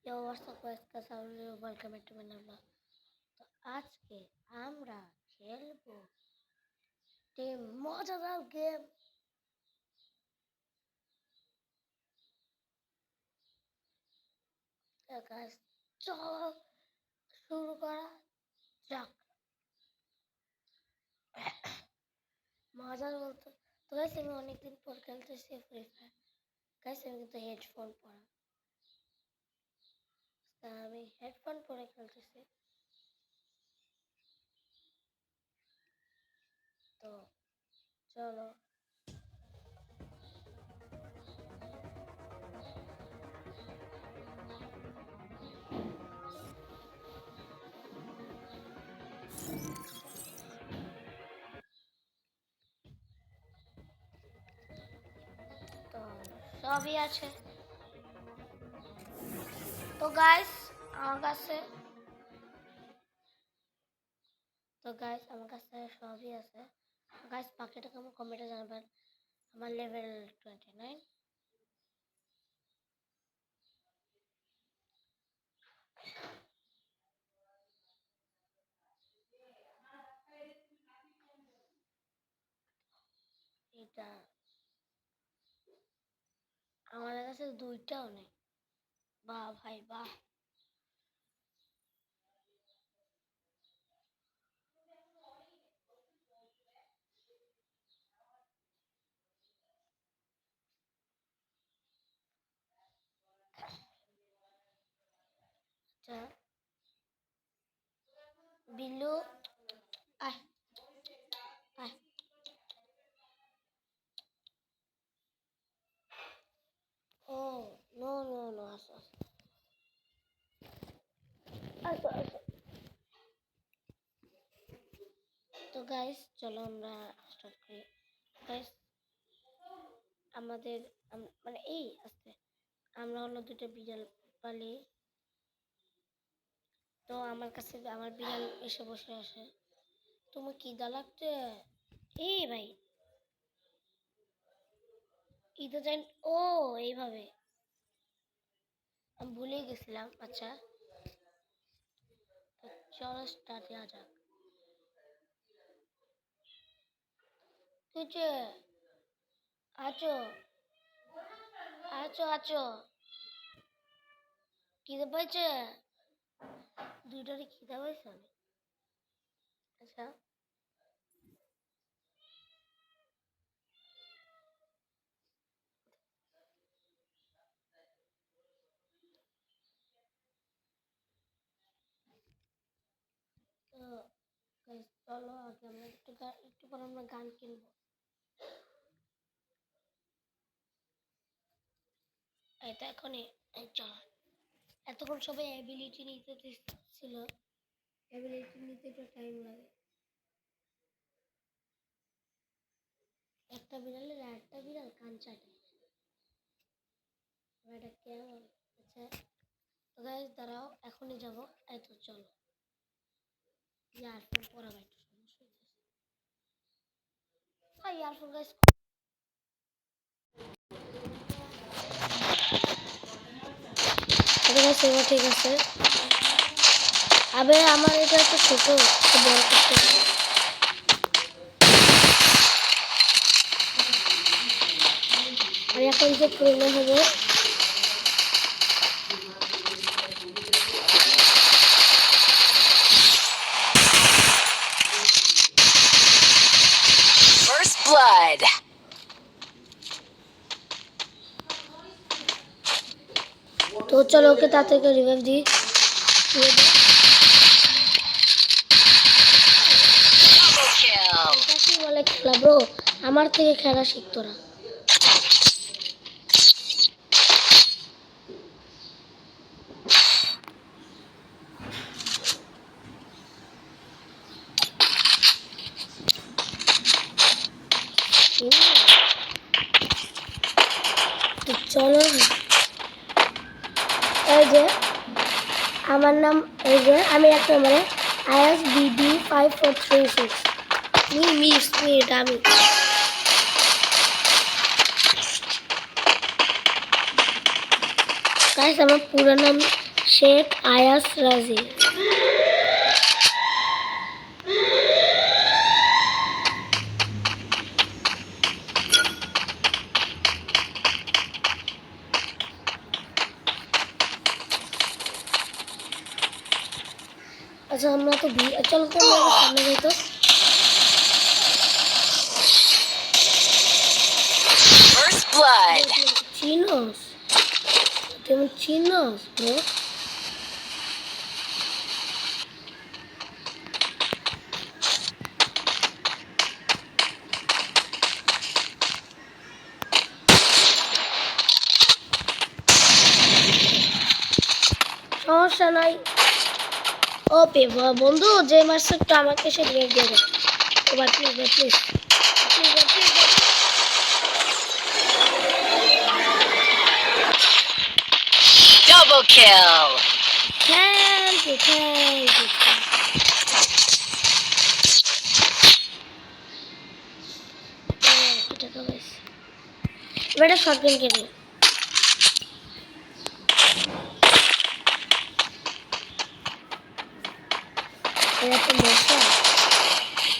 Yo, what's up guys? Welcome back to my number. তো আজকে আমরা খেলবো মজাদার গেম। গাইস চলো শুরু করা যাক। মজার বলতে তো গাইস আমি অনেকদিন পর খেলতেছি ফ্রি ফায়ার। গাইস আমি কিন্তু হেডফোন পরা, আমি হেডফোন পরে খেলতেছি। তো চলো তো সবই আছে। তো গাইস আমার কাছে সবই আছে। গাইস বাকিটা কেমন কমেন্টে জানাবেন। আমার লেভেল 29। এটা আমাদের কাছে দুইটাও নেই। বাহ ভাই বাহ। আচ্ছা বিল্লু আয় আয়। ও নো নো নো, আসো আসো আসো। তো গাইস চলো আমরা স্টার্ট করি। গাইস আমাদের মানে এই আস্তে আমরা হলো দুটো বিড়াল পালি। তো আমার কাছে আমার বিড়াল এসে বসে আসে, তুমি খিদা লাগছে? এই ভাই ঈদে যাই। ও এইভাবে আমি ভুলে গেছিলাম। আচ্ছা তো চলো স্টার্ট দেওয়া যাক। তুই আছো আছো আছো, খিদে পাইছে? দুইটারই খিদে পাইছে। আচ্ছা তো guys, চলো আগে আমরা একটু পর আমরা গান কিনবো। এটা এখনই চলো। এতক্ষণ সবাই অ্যাবিলিটি নিতে ছিল, অ্যাবিলিটি নিতে একটু টাইম লাগে। একটা বিড়ালের আর একটা বিড়াল কান চাটে, এটা কেমন? আচ্ছা তো গাইস দাঁড়াও এখনই যাবো। এই তো চলো, ইয়ারফোন পরা ভাই একটু সমস্যা হইতেছে। ইয়ারফোন গাইস ঠিক আছে। আবে আমার এটা তো ছোট, বড় করতে আর এখন যে পুরনো হবে। First blood. তো চলো ওকে তাড়াতাড়ি রিভাইভ দিই। এটা কি বলে খেলা ব্রো? আমার থেকে খেলা শিখ তোরা। তো চলো এই যে আমার নাম, এই যে আমি এক নম্বরে ISBD5436। এটা আমি। গাইস আমার পুরো নাম শেখ আয়াস রাজি। আচ্ছা আমরা তো চলো তো আমরা আবার সামনে যাই তো। First blood. চিনোস, তুমি চিনোস ব্রো? সমস্যা নাই। ওপে বন্ধু যে মাস্টারটা আমাকে সে দিয়ে দেবে। এবার please please Double kill. Thank you. এবার শর্ট গেম খেলি। এরকম মশা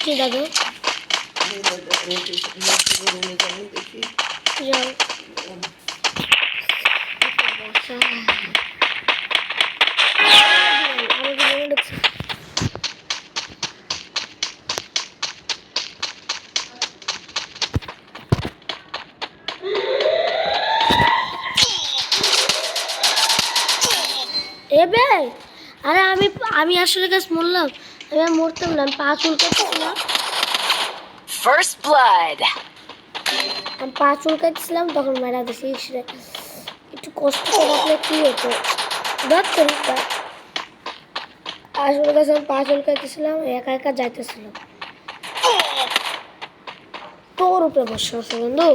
কি দাদু যাও এবে আরে আমি আসলে গাছ মরলাম। আমি আর মরতাম না, আমি পা চুলকাচ্ছিলাম। First blood. আমি পা চুলকাচ্ছিলাম তখন মেরা দিছি। একটু কষ্ট করে রাখলে কি হতো ডাক্তারিটা। আসলে গাছ আমি পা চুলকাচ্ছিলাম, একা একা যাইতেছিলাম। তোর উপরে বসে আছে বন্ধু।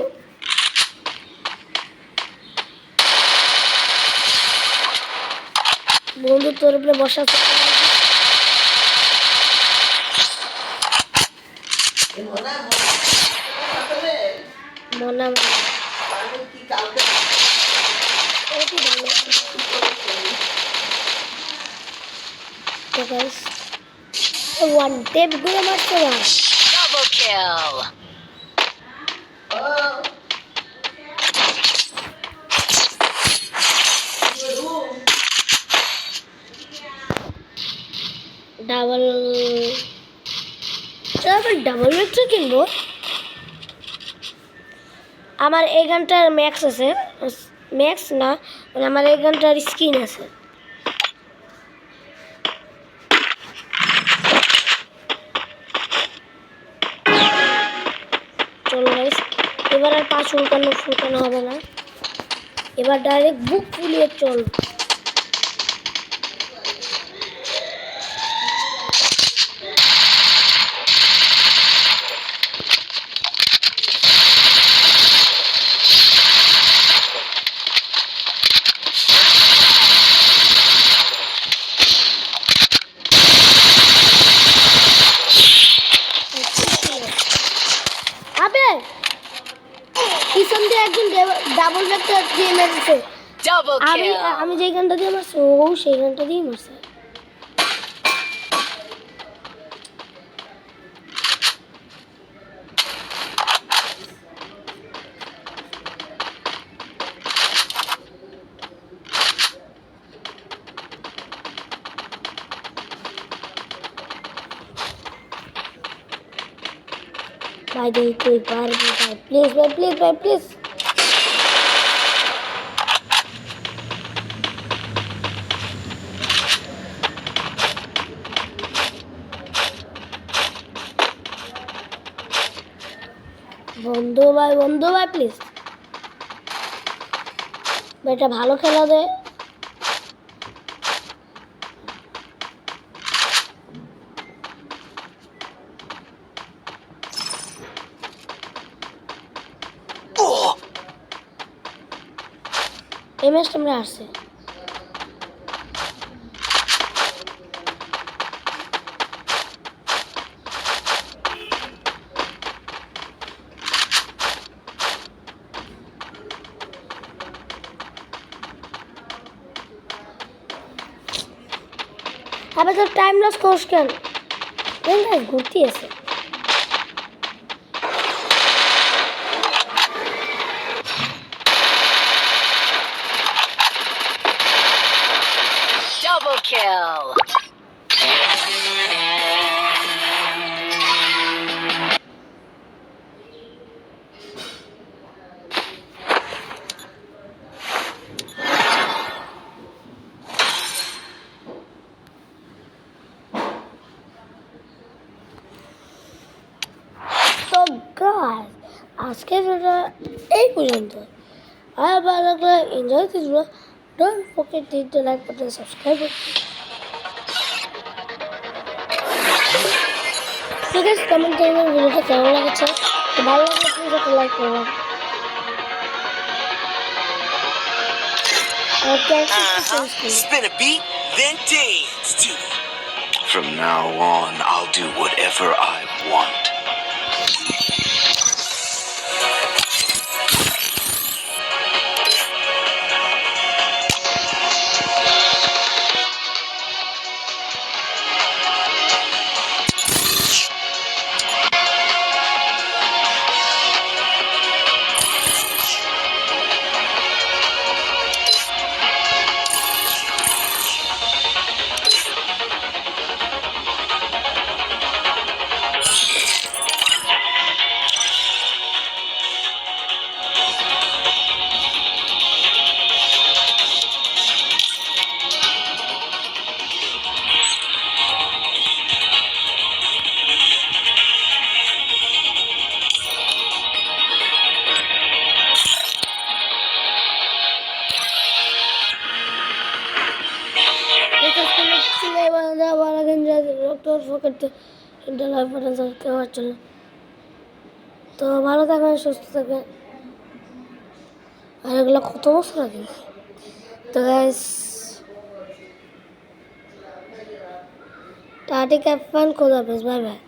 বন্ধু তোর উপরে বসা আছে। মনা তো গাইস ওয়ান টেপ গুলো মারতে না। Double kill. Double double vector কিনবো। আমার এই গানটার ম্যাক্স আছে, ম্যাক্স না মানে আমার এই গানটার স্কিন আছে। চলো গাইস এবার আর পা ফুলকানো হবে না, এবার ডাইরেক্ট বুক ফুলিয়ে চল। আবে পিছন দিয়ে একজন ডাবল ভেক্টর দিয়ে মেরেছে। Double kill. আমি যেই গানটা দিয়ে মারছি ও সেই গানটা দিয়ে মারছে। ভাই দেখি তুই পারবি ভাই, প্লিজ ভাই প্লিজ ভাই প্লিজ। বন্ধু ভাই প্লিজ এটা ভালো খেলা দে। এই ম্যাচটা আমরা হারছি। আবার তো টাইম লস করছ কেন? ঘুরতে আছে Double kill. তো গাইস আজকে ভিডিওটা এই পর্যন্ত আর ভালো লাগলে enjoy this don't forget to hit the like button subscribe ঠিক আছে কমেন্ট করবেন ভিডিওটা কেমন লাগছে তো ভালো লাগলে প্লিজ একটা লাইক করবেন Spin a beat, then dance to it. From now on, I'll do whatever I want. তো ভালো থাকবেন সুস্থ থাকবেন আর এগুলো কত বছর আগে তো গাইস টাটা ক্যাপ্টেন খোদা হাফেজ বাই বাই